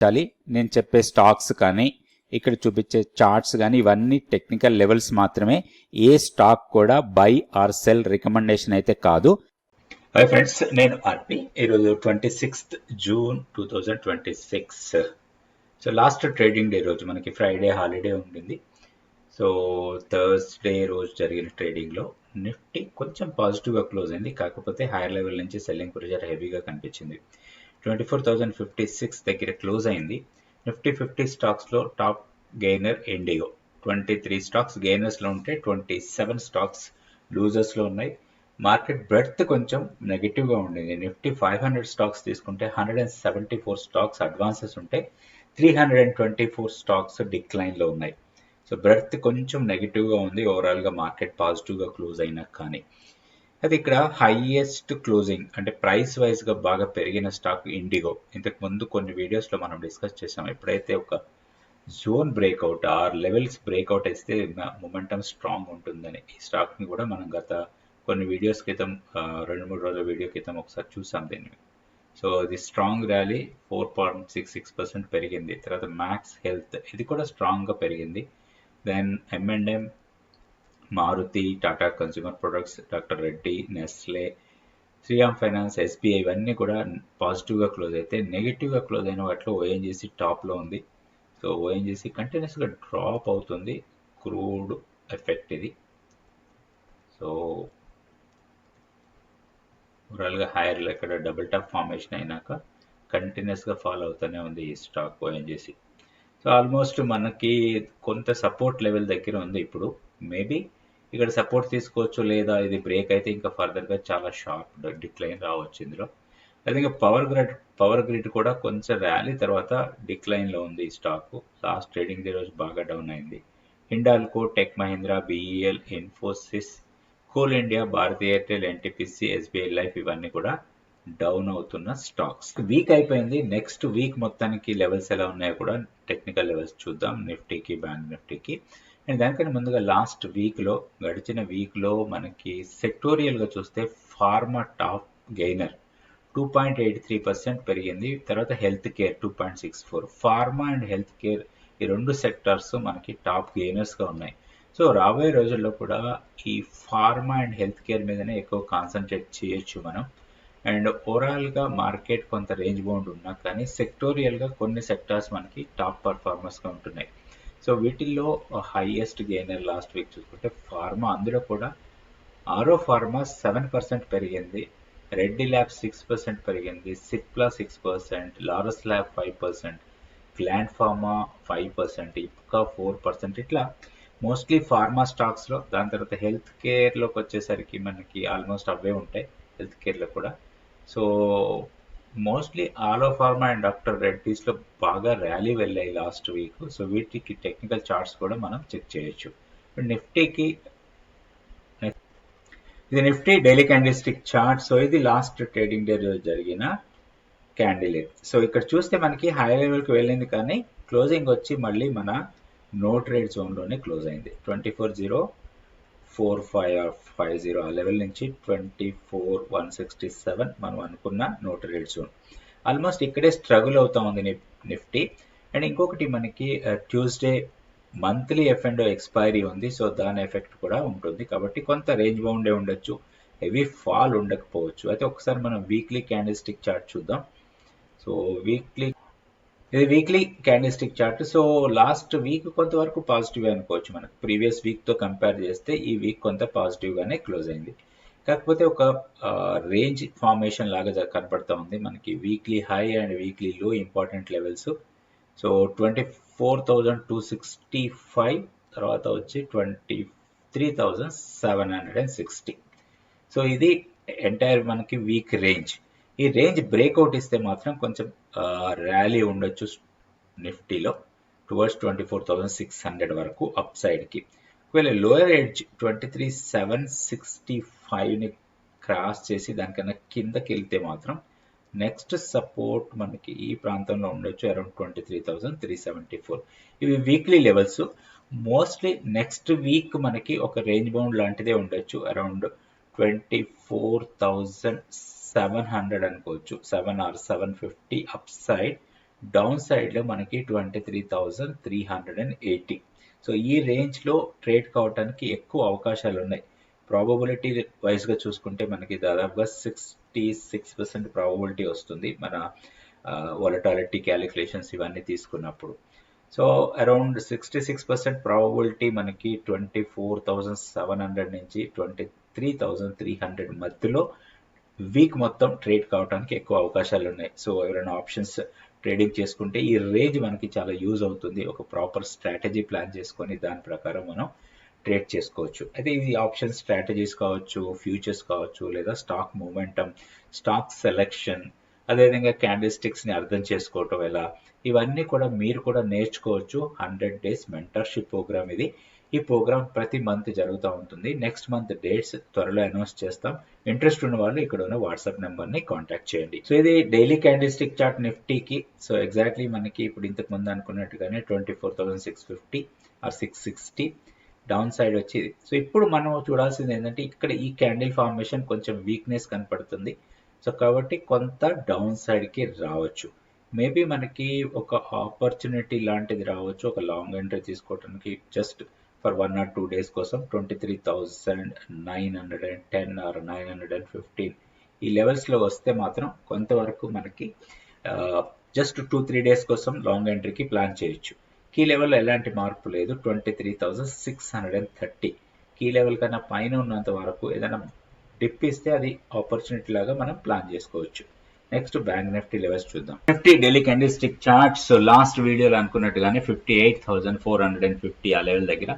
నేను చెప్పే స్టాక్స్ కానీ ఇక్కడ చూపించే చార్ట్స్ కానీ ఇవన్నీ టెక్నికల్ లెవెల్స్ మాత్రమే. ఏ స్టాక్ కూడా బై ఆర్ సెల్ రికమెండేషన్ అయితే కాదు. హాయ్ ఫ్రెండ్స్, నేను ఆర్పి. ఈరోజు 26th June 2026. So last trading day రోజు మనకి ఫ్రైడే హాలిడే ఉండింది. సో థర్స్డే రోజు జరిగిన ట్రేడింగ్లో నిఫ్టీ కొంచెం పాజిటివ్గా క్లోజ్ అయింది. కాకపోతే హైయర్ లెవెల్ నుంచి సెల్లింగ్ ప్రెషర్ హెవీగా కనిపించింది. 24,056 దగ్గర క్లోజ్ అయింది. నిఫ్టీ 50 స్టాక్స్లో టాప్ గెయినర్ ఇండిగో. 23 స్టాక్స్ గెయినర్స్లో ఉంటే 27 స్టాక్స్ లూజర్స్లో ఉన్నాయి. మార్కెట్ బ్రెడ్త్ కొంచెం నెగిటివ్గా ఉండింది. నిఫ్టీ 500 స్టాక్స్ తీసుకుంటే 174 స్టాక్స్ అడ్వాన్సెస్ ఉంటే 324 స్టాక్స్ డిక్లైన్లో ఉన్నాయి. సో బ్రెడ్త్ కొంచెం నెగిటివ్గా ఉంది. ఓవరాల్గా మార్కెట్ పాజిటివ్గా క్లోజ్ అయినా కానీ అది ఇక్కడ హైయెస్ట్ క్లోజింగ్ అంటే ప్రైస్ వైజ్గా బాగా పెరిగిన స్టాక్ ఇండిగో. ఇంతకు ముందు కొన్ని వీడియోస్లో మనం డిస్కస్ చేసాం. ఎప్పుడైతే ఒక zone breakout or levels breakout అయితే మొమెంటమ్ స్ట్రాంగ్ ఉంటుందని ఈ స్టాక్ని కూడా మనం గత కొన్ని వీడియోస్ క్రితం 2-3 రోజుల వీడియో క్రితం ఒకసారి చూసాం దీన్ని. సో ఇది స్ట్రాంగ్ ర్యాలీ 4.66% పెరిగింది. తర్వాత మ్యాక్స్ హెల్త్ ఇది కూడా స్ట్రాంగ్గా పెరిగింది. Then M&M, Maruti, Tata consumer products, doctor Reddy, Nestle, Shriram finance, SBI ఇవన్నీ కూడా పాజిటివ్గా క్లోజ్ అయితే నెగిటివ్గా క్లోజ్ అయిన వాటిలో ONGC టాప్లో ఉంది. సో ONGC కంటిన్యూస్గా డ్రాప్ అవుతుంది. క్రూడ్ ఎఫెక్ట్ ఇది. సో ఓవరాల్గా హైయర్ ఇక్కడ డబుల్ టాప్ ఫార్మేషన్ అయినాక కంటిన్యూస్గా ఫాలో అవుతూనే ఉంది ఈ స్టాక్ ONGC. సో ఆల్మోస్ట్ మనకి కొంత సపోర్ట్ లెవెల్ దగ్గర ఉంది. ఇప్పుడు మేబీ ఇక్కడ సపోర్ట్ తీసుకోవచ్చు, లేదా ఇది బ్రేక్ అయితే ఇంకా ఫర్దర్గా చాలా షార్ప్ డిక్లైన్ రావచ్చు ఇందులో. అదే ఇంకా పవర్ గ్రిడ్ కూడా కొంచెం ర్యాలీ తర్వాత డిక్లైన్లో ఉంది ఈ స్టాక్. లాస్ట్ ట్రేడింగ్ డే రోజు బాగా డౌన్ అయింది. Hindalco, tech Mahindra, BEL, Infosys, coal India, Bharti Airtel, NTPC, SBI life ఇవన్నీ కూడా డౌన్ అవుతున్న స్టాక్స్. వీక్ అయిపోయింది. నెక్స్ట్ వీక్ మొత్తానికి లెవెల్స్ ఎలా ఉన్నాయో కూడా టెక్నికల్ లెవెల్స్ చూద్దాం నిఫ్టీకి, బ్యాంక్ నిఫ్టీకి. అండ్ దానికన్నా ముందుగా లాస్ట్ వీక్లో గడిచిన వీక్లో మనకి సెక్టోరియల్గా చూస్తే ఫార్మా టాప్ గెయినర్ 2.83% పెరిగింది. తర్వాత health care 2.64. Pharma and health care ఈ రెండు సెక్టార్స్ మనకి టాప్ గెయినర్స్గా ఉన్నాయి. సో రాబోయే రోజుల్లో కూడా ఈ ఫార్మా అండ్ హెల్త్ కేర్ మీదనే ఎక్కువ కాన్సన్ట్రేట్ చేయొచ్చు మనం. అండ్ ఓవరాల్గా మార్కెట్ కొంత రేంజ్ బౌండ్ ఉన్నా కానీ సెక్టోరియల్గా కొన్ని సెక్టార్స్ మనకి టాప్ పర్ఫార్మర్స్గా ఉంటున్నాయి. సో వీటిల్లో హైయెస్ట్ గెయినర్ లాస్ట్ వీక్ చూసుకుంటే ఫార్మా. అందులో కూడా ఆరో ఫార్మా 7% పెరిగింది, రెడ్డి ల్యాబ్ 6% పెరిగింది, Cipla 6%, Laurus lab 5%, gland pharma 5%, Ipca 4%. ఇట్లా మోస్ట్లీ ఫార్మా స్టాక్స్లో. దాని తర్వాత హెల్త్ కేర్లోకి వచ్చేసరికి మనకి ఆల్మోస్ట్ అవే ఉంటాయి హెల్త్ కేర్లో కూడా. సో మోస్ట్లీ ఆలో ఫార్మా అండ్ డాక్టర్ రెడ్డీస్లో బాగా ర్యాలీ వెళ్ళాయి లాస్ట్ వీక్. సో వీటికి టెక్నికల్ చార్ట్స్ కూడా మనం చెక్ చేయొచ్చు. నిఫ్టీకి ఇది Nifty daily candle stick chart. So ఇది లాస్ట్ ట్రేడింగ్ డే జరిగిన క్యాండిల్. సో ఇక్కడ చూస్తే మనకి హై లెవెల్కి వెళ్ళింది కానీ క్లోజింగ్ వచ్చి మళ్ళీ మన నో ట్రేడ్ జోన్లోనే క్లోజ్ అయింది. 24,045 ఆ లెవెల్ నుంచి 24,167 మనం అనుకున్న నో ట్రేడ్ జోన్. ఆల్మోస్ట్ ఇక్కడే స్ట్రగుల్ అవుతా ఉంది నిఫ్టీ. అండ్ ఇంకొకటి మనకి ట్యూస్డే మంత్లీ F&O ఎక్స్పైరీ ఉంది. సో దాని ఎఫెక్ట్ కూడా ఉంటుంది. కాబట్టి కొంత రేంజ్ బౌండే ఉండొచ్చు, హెవీ ఫాల్ ఉండకపోవచ్చు. అయితే ఒకసారి మనం వీక్లీ క్యాండిల్ స్టిక్ చార్ట్ చూద్దాం. సో ఇది weekly candle stick chart. So last week కొంతవరకు పాజిటివ్ అనుకోవచ్చు. మనకు ప్రీవియస్ వీక్తో కంపేర్ చేస్తే ఈ వీక్ కొంత పాజిటివ్గానే క్లోజ్ అయింది. కాకపోతే ఒక రేంజ్ ఫార్మేషన్ లాగా కనపడతా ఉంది మనకి. వీక్లీ హై అండ్ వీక్లీ లో ఇంపార్టెంట్ లెవెల్స్. సో 24,265 తర్వాత వచ్చి 23,760. సో ఇది ఎంటైర్ మనకి వీక్ రేంజ్. ఈ రేంజ్ బ్రేక్అవుట్ ఇస్తే మాత్రం కొంచెం ర్యాలీ ఉండొచ్చు నిఫ్టీలో టువర్డ్స్ 24,600 వరకు అప్ సైడ్కి. ఒకవేళ లోయర్ ఎడ్జ్ 23,765ని క్రాస్ చేసి దానికన్నా కిందకి వెళ్తే మాత్రం నెక్స్ట్ సపోర్ట్ మనకి ఈ ప్రాంతంలో ఉండొచ్చు, అరౌండ్ 23,374. ఇవి weekly levels. Mostly next week మనకి ఒక రేంజ్ బౌండ్ లాంటిదే ఉండొచ్చు, అరౌండ్ 24,700 అనుకోవచ్చు, 7 or 750 అప్ సైడ్ డౌన్ సైడ్లో మనకి 23,380. సో ఈ రేంజ్లో ట్రేడ్ కావడానికి ఎక్కువ అవకాశాలు ఉన్నాయి. ప్రాబబిలిటీ వైజ్గా చూసుకుంటే మనకి దాదాపుగా 66% ప్రాబబిలిటీ వస్తుంది మన వొలటాలిటీ క్యాలిక్యులేషన్స్ ఇవన్నీ తీసుకున్నప్పుడు. సో అరౌండ్ 66% ప్రాబబిలిటీ మనకి 24,700 నుంచి 23,300 మధ్యలో వీక్ మొత్తం ట్రేడ్ కావడానికి ఎక్కువ అవకాశాలు ఉన్నాయి. సో ఎవరైనా ఆప్షన్స్ ట్రేడింగ్ చేసుకుంటే ఈ రేంజ్ మనకి చాలా యూజ్ అవుతుంది. ఒక ప్రాపర్ స్ట్రాటజీ ప్లాన్ చేసుకొని దాని ప్రకారం మనం ట్రేడ్ చేసుకోవచ్చు. అయితే ఇది ఆప్షన్ స్ట్రాటజీస్ కావచ్చు, ఫ్యూచర్స్ కావచ్చు, లేదా స్టాక్ మూమెంటం, స్టాక్ సెలెక్షన్, అదేవిధంగా క్యాండిల్ స్టిక్స్ని అర్థం చేసుకోవటం ఎలా, ఇవన్నీ కూడా మీరు కూడా నేర్చుకోవచ్చు. 100 days మెంటర్షిప్ ప్రోగ్రామ్ ఇది. ఈ ప్రోగ్రామ్ ప్రతి మంత్ జరుగుతూ ఉంటుంది. నెక్స్ట్ మంత్ డేట్స్ త్వరలో అనౌన్స్ చేస్తాం. ఇంట్రెస్ట్ ఉన్న వాళ్ళు ఇక్కడ ఉన్న వాట్సాప్ నెంబర్ని కాంటాక్ట్ చేయండి. సో ఇది డైలీ క్యాండిల్ స్టిక్ చార్ట్ నిఫ్టీకి. సో ఎగ్జాక్ట్లీ మనకి ఇప్పుడు ఇంతకు ముందు అనుకున్నట్టుగానే 24,650 ఆర్ 660 డౌన్ సైడ్ వచ్చేది. సో ఇప్పుడు మనం చూడాల్సింది ఏంటంటే ఇక్కడ ఈ క్యాండిల్ ఫార్మేషన్ కొంచెం వీక్నెస్ కనపడుతుంది. సో కాబట్టి కొంత డౌన్ సైడ్కి రావచ్చు. మేబీ మనకి ఒక ఆపర్చునిటీ లాంటిది రావచ్చు, ఒక లాంగ్ ఎంట్రీ తీసుకోవడానికి జస్ట్ ఫర్ 1 or 2 days కోసం 23,910 ఆర్ 915 ఈ లెవెల్స్లో వస్తే మాత్రం కొంతవరకు మనకి జస్ట్ 2-3 days కోసం లాంగ్ ఎంట్రీకి ప్లాన్ చేయొచ్చు. కీ లెవెల్లో ఎలాంటి మార్పు లేదు. 23,630 కీ లెవెల్ కన్నా పైన ఉన్నంత వరకు ఏదైనా డిప్ ఇస్తే అది ఆపర్చునిటీ లాగా మనం ప్లాన్ చేసుకోవచ్చు. నెక్స్ట్ బ్యాంక్ నిఫ్టీ లెవెల్స్ చూద్దాం. Nifty daily candle stick charts last వీడియోలో అనుకున్నట్టుగానే 58,450 ఆ లెవెల్ దగ్గర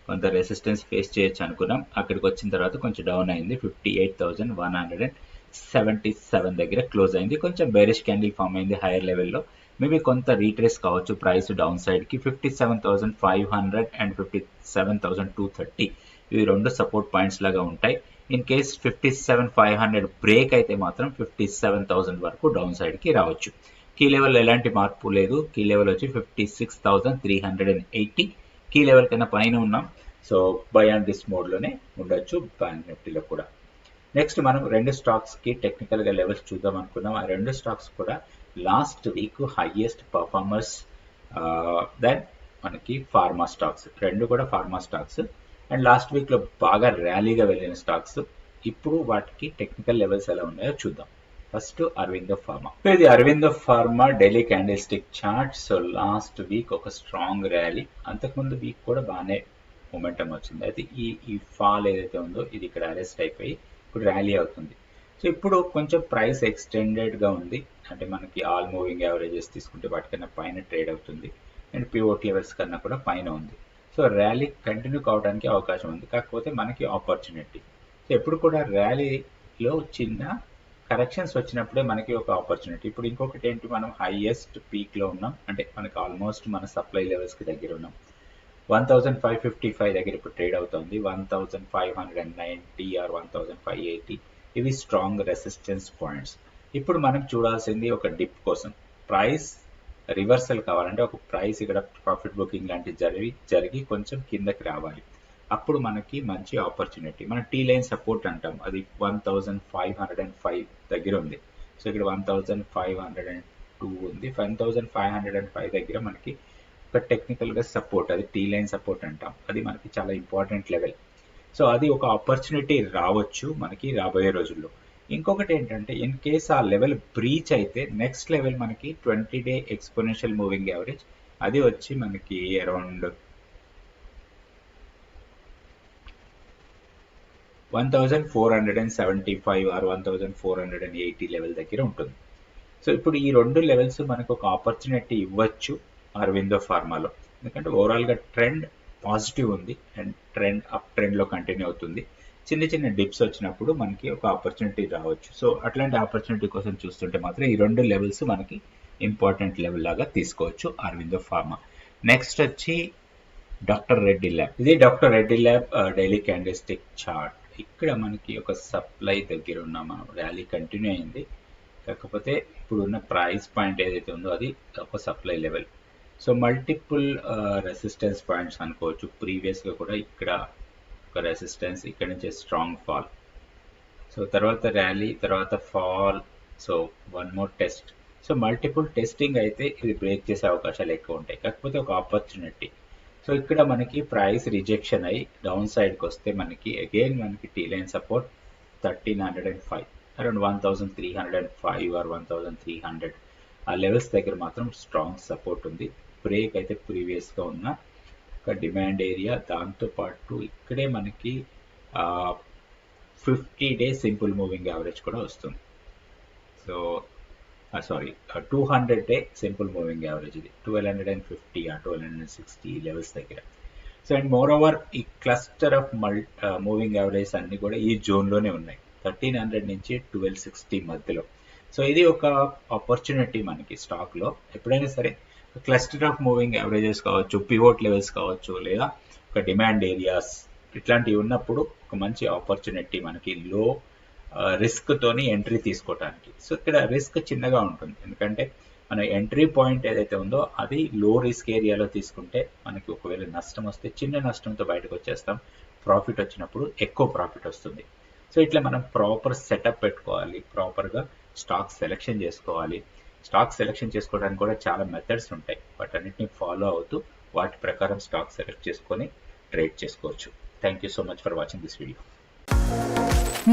కొంత రెసిస్టెన్స్ ఫేస్ చేయొచ్చు అనుకున్నాం. అక్కడికి వచ్చిన తర్వాత కొంచెం డౌన్ అయింది. 58,177 దగ్గర క్లోజ్ అయింది. కొంచెం బేరిష్ క్యాండిల్ ఫామ్ అయింది హైయర్ లెవెల్లో. మేబీ కొంత రీట్రేస్ కావచ్చు ప్రైస్ డౌన్ సైడ్కి. 57,500 అండ్ 57,230 ఇవి రెండు సపోర్ట్ పాయింట్స్ లాగా ఉంటాయి. ఇన్ కేస్ 57,500 బ్రేక్ అయితే మాత్రం 57,000 వరకు డౌన్ సైడ్కి రావచ్చు. కీ లెవెల్ ఎలాంటి మార్పు లేదు. కీ లెవెల్ వచ్చి 56,380 కీ లెవెల్ కన్నా పైన ఉన్నాం. సో బై అండ్ డిస్ మోడ్లోనే ఉండొచ్చు బ్యాంక్ నిఫ్టీలో కూడా. నెక్స్ట్ మనం రెండు స్టాక్స్కి టెక్నికల్గా లెవెల్స్ చూద్దాం అనుకున్నాం. ఆ రెండు స్టాక్స్ కూడా last week highest performers then మనకి ఫార్మా స్టాక్స్, రెండు కూడా ఫార్మా స్టాక్స్. అండ్ లాస్ట్ వీక్లో బాగా ర్యాలీగా వెళ్ళిన స్టాక్స్. ఇప్పుడు వాటికి టెక్నికల్ లెవెల్స్ ఎలా ఉన్నాయో చూద్దాం. First Aurobindo pharma. ఇది Aurobindo pharma daily candle stick chart. So last week ఒక స్ట్రాంగ్ ర్యాలీ, అంతకుముందు వీక్ కూడా బాగానే మొమెంటం వచ్చింది. అయితే ఈ ఫాల్ ఏదైతే ఉందో ఇది ఇక్కడ అరెస్ట్ అయిపోయి ఇప్పుడు ర్యాలీ అవుతుంది. సో ఇప్పుడు కొంచెం ప్రైస్ ఎక్స్టెండెడ్గా ఉంది. అంటే మనకి ఆల్ మూవింగ్ యావరేజెస్ తీసుకుంటే వాటికన్నా పైన ట్రేడ్ అవుతుంది. అండ్ పివోట్ లెవెల్స్ కన్నా కూడా పైన ఉంది. సో ర్యాలీ కంటిన్యూ కావడానికి అవకాశం ఉంది. కాకపోతే మనకి ఆపర్చునిటీ. సో ఎప్పుడు కూడా ర్యాలీలో చిన్న కరెక్షన్స్ వచ్చినప్పుడే మనకి ఒక ఆపర్చునిటీ. ఇప్పుడు ఇంకొకటి ఏంటి, మనం హైయెస్ట్ పీక్లో ఉన్నాం. అంటే మనకి ఆల్మోస్ట్ మన సప్లై లెవెల్స్కి దగ్గర ఉన్నాం. 1,555 దగ్గర ఇప్పుడు ట్రేడ్ అవుతుంది. 1,590 ఆర్ 1,580 ఇవి స్ట్రాంగ్ రెసిస్టెన్స్ పాయింట్స్. ఇప్పుడు మనం చూడాల్సింది ఒక డిప్ కోసం ప్రైస్ రివర్సల్ కావాలంటే ఒక ప్రైస్ ఇక్కడ ప్రాఫిట్ బుకింగ్ లాంటివి జరిగి కొంచెం కిందకి రావాలి. అప్పుడు మనకి మంచి ఆపర్చునిటీ. మన టీ లైన్ సపోర్ట్ అంటాం, అది 1,505 దగ్గర ఉంది. సో ఇక్కడ 1,502 ఉంది. 1,505 దగ్గర మనకి ఒక టెక్నికల్గా సపోర్ట్, అది టీ లైన్ సపోర్ట్ అంటాం. అది మనకి చాలా ఇంపార్టెంట్ లెవెల్. సో అది ఒక ఆపర్చునిటీ రావచ్చు మనకి రాబోయే రోజుల్లో. ఇంకొకటి ఏంటంటే ఇన్ కేస్ ఆ లెవెల్ బ్రీచ్ అయితే నెక్స్ట్ లెవెల్ మనకి 20-day ఎక్స్పోనెన్షియల్ మూవింగ్ యావరేజ్, అది వచ్చి మనకి అరౌండ్ 1,475 ఆర్ 1,480 లెవెల్ దగ్గర ఉంటుంది. సో ఇప్పుడు ఈ రెండు లెవెల్స్ మనకు ఒక ఆపర్చునిటీ ఇవ్వచ్చు అరవిందో ఫార్మాలో. ఎందుకంటే ఓవరాల్గా ట్రెండ్ పాజిటివ్ ఉంది అండ్ ట్రెండ్ అప్ ట్రెండ్లో కంటిన్యూ అవుతుంది. చిన్న చిన్న డిప్స్ వచ్చినప్పుడు మనకి ఒక ఆపర్చునిటీ రావచ్చు. సో అట్లాంటి ఆపర్చునిటీ కోసం చూస్తుంటే మాత్రం ఈ రెండు లెవెల్స్ మనకి ఇంపార్టెంట్ లెవెల్ లాగా తీసుకోవచ్చు అరవిందో ఫార్మా. నెక్స్ట్ వచ్చి డాక్టర్ రెడ్డి ల్యాబ్. ఇది doctor Reddy lab daily candle stick chart. ఇక్కడ మనకి ఒక సప్లై దగ్గర ఉన్న మనం ర్యాలీ కంటిన్యూ అయింది. కాకపోతే ఇప్పుడున్న ప్రైస్ పాయింట్ ఏదైతే ఉందో అది ఒక supply level. So multiple resistance points అనుకోవచ్చు. ప్రీవియస్గా కూడా ఇక్కడ ఒక రెసిస్టెన్స్, ఇక్కడ నుంచి స్ట్రాంగ్ ఫాల్, సో తర్వాత ర్యాలీ, తర్వాత fall, so one more test. So multiple testing అయితే ఇది బ్రేక్ చేసే అవకాశాలు ఎక్కువ ఉంటాయి, కాకపోతే ఒక ఆపర్చునిటీ. సో ఇక్కడ మనకి ప్రైస్ రిజెక్షన్ అయ్యి డౌన్ సైడ్కి వస్తే మనకి అగైన్ మనకి T line support 1305, around 1305 or 1300 ఆ లెవెల్స్ దగ్గర మాత్రం స్ట్రాంగ్ సపోర్ట్ ఉంది. బ్రేక్ అయితే ప్రీవియస్గా ఉన్న ఒక డిమాండ్ ఏరియా. దాంతోపాటు ఇక్కడే మనకి 50 డేస్ సింపుల్ మూవింగ్ యావరేజ్ కూడా వస్తుంది. So sorry 200 day simple moving average, ఇది 1250 1260 లెవెల్స్ దగ్గర. సో అండ్ మోర్ ఓవర్ ఈ క్లస్టర్ ఆఫ్ మూవింగ్ యావరేజ్ అన్ని కూడా ఈ జోన్లోనే ఉన్నాయి, 1300 నుంచి 1260 మధ్యలో. సో ఇది ఒక ఆపర్చునిటీ మనకి స్టాక్లో. ఎప్పుడైనా సరే క్లస్టర్ ఆఫ్ మూవింగ్ యావరేజెస్ కావచ్చు, పివోట్ లెవెల్స్ కావచ్చు, లేదా ఒక డిమాండ్ ఏరియాస్ ఇట్లాంటివి ఉన్నప్పుడు ఒక మంచి ఆపర్చునిటీ మనకి లో రిస్క్ తోని ఎంట్రీ తీసుకోవడానికి. సో ఇక్కడ రిస్క్ చిన్నగా ఉంటుంది, ఎందుకంటే మన ఎంట్రీ పాయింట్ ఏదైతే ఉందో అది లో రిస్క్ ఏరియాలో తీసుకుంటే మనకి ఒకవేళ నష్టం వస్తే చిన్న నష్టంతో బయటకు వచ్చేస్తాం, ప్రాఫిట్ వచ్చినప్పుడు ఎక్కువ ప్రాఫిట్ వస్తుంది. సో ఇట్లా మనం ప్రాపర్ సెటప్ పెట్టుకోవాలి, ప్రాపర్గా స్టాక్ సెలెక్షన్ చేసుకోవాలి. స్టాక్ సెలెక్షన్ చేసుకోవడానికి కూడా చాలా మెథడ్స్ ఉంటాయి, వాటన్నిటిని ఫాలో అవుతూ వాటి ప్రకారం స్టాక్ సెలెక్ట్ చేసుకొని ట్రేడ్ చేసుకోవచ్చు. Thank you so much for watching this video.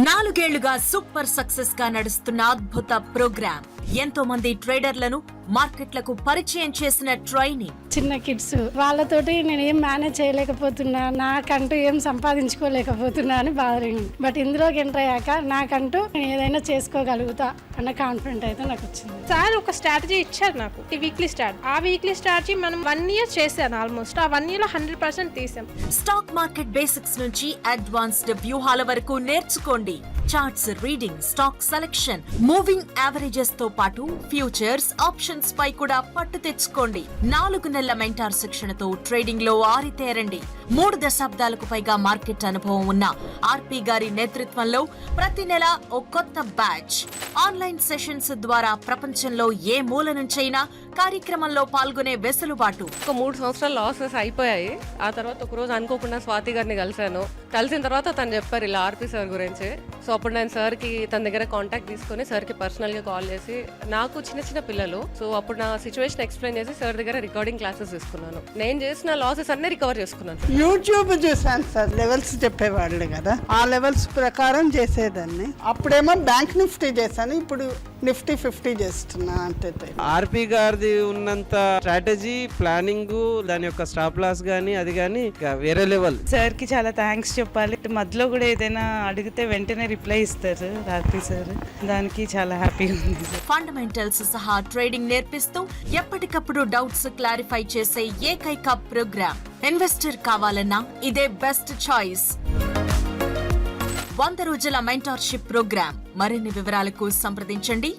4 ఏళ్లుగా సూపర్ సక్సెస్ గా నడుస్తున్న అద్భుత ప్రోగ్రామ్. ఎంతో మంది ట్రేడర్లను మార్కెట్లకు పరిచయం చేసిన ట్రైనింగ్. చిన్న కిడ్స్ వాళ్ళతోటి నేను ఏం మేనేజ్ చేయలేకపోతున్నా, నాకంటూ ఏం సంపాదించుకోలేకపోతున్నా అని బాధరింది. బట్ ఇందులోకి ఎంటర్ అయ్యాక నాకంటూ నేను ఏదైనా చేసుకోగలుగుతా అన్న కాన్ఫిడెంట్ అయితే నాకు వచ్చింది. సార్ ఒక స్ట్రాటజీ ఇచ్చారు నాకు, ఈ వీక్లీ స్ట్రాటజీ. ఆ వీక్లీ స్ట్రాటజీ మనం 1 ఇయర్ చేశాను ఆల్మోస్ట్. ఆ 1 ఇయర్ లో 100% తీసాం. స్టాక్ మార్కెట్ బేసిక్స్ నుంచి అడ్వాన్స్డ్ వ్యూహాల వరకు నేర్చుకోండి. Charts reading, stock selection, moving averages తో పాటు ఫ్యూచర్స్, ఆప్షన్స్ పై కూడా పట్టు తెచ్చుకోండి. 4 నెలల మెంటార్ శిక్షణతో ట్రేడింగ్ లో ఆరితేరండి. 3 దశాబ్దాలకు పైగా మార్కెట్ అనుభవం ఉన్న ఆర్పి గారి నేతృత్వంలో ప్రతి నెల ఓ కొత్త బ్యాచ్. ఆన్లైన్ సెషన్స్ ద్వారా ప్రపంచంలో ఏ మూల నుంచైనా కార్యక్రమంలో పాల్గొనే వెసులుబాటు. ఒక 3 సంవత్సరాలు లాసెస్ అయిపోయాయి. ఆ తర్వాత ఒక రోజు అనుకోకుండా స్వాతి గారిని కలిశాను. కలిసిన తర్వాత తను చెప్పారు ఇలా ఆర్పి సార్ గురించి. సో అప్పుడు నేను సార్కి తన దగ్గర కాంటాక్ట్ తీసుకొని సార్కి పర్సనల్గా కాల్ చేసి, నాకు చిన్న చిన్న పిల్లలు, సో అప్పుడు నా సిచ్యువేషన్ ఎక్స్ప్లెయిన్ చేసి సార్ దగ్గర రికార్డింగ్ క్లాసెస్ తీసుకున్నాను. నేను చేసిన లాసెస్ అన్ని రికవర్ చేసుకున్నాను. యూట్యూబ్ చూసాను సార్, లెవెల్స్ చెప్పేవాళ్ళు కదా, ఆ లెవెల్స్ ప్రకారం చేసేదాన్ని. అప్పుడేమో బ్యాంక్ నిఫ్టీ చేశాను, ఇప్పుడు నిఫ్టీ 50 చేస్తున్నా. అంటే ఆర్పి గారిది ఉన్నంత స్ట్రాటజీ, ప్లానింగ్, దాని యొక్క స్టాప్ లాస్ గానీ అది గానీ వేరే లెవెల్. సార్ కి చాలా థ్యాంక్స్ చెప్పాలి. మధ్యలో కూడా ఏదైనా అడిగితే వెంటనే రిప్లై ఇస్తారు ఆర్పి సార్, దానికి చాలా హ్యాపీగా ఉంది. ఫండమెంటల్స్ సహా ట్రేడింగ్ నేర్పిస్తూ ఎప్పటికప్పుడు డౌట్స్ క్లారిఫై చేసే ఏకైక ప్రోగ్రామ్. ఇన్వెస్టర్ కావాలన్నా ఇదే బెస్ట్ చాయిస్. 100 రోజుల మెంటార్షిప్ ప్రోగ్రామ్. మరిన్ని వివరాలకు సంప్రదించండి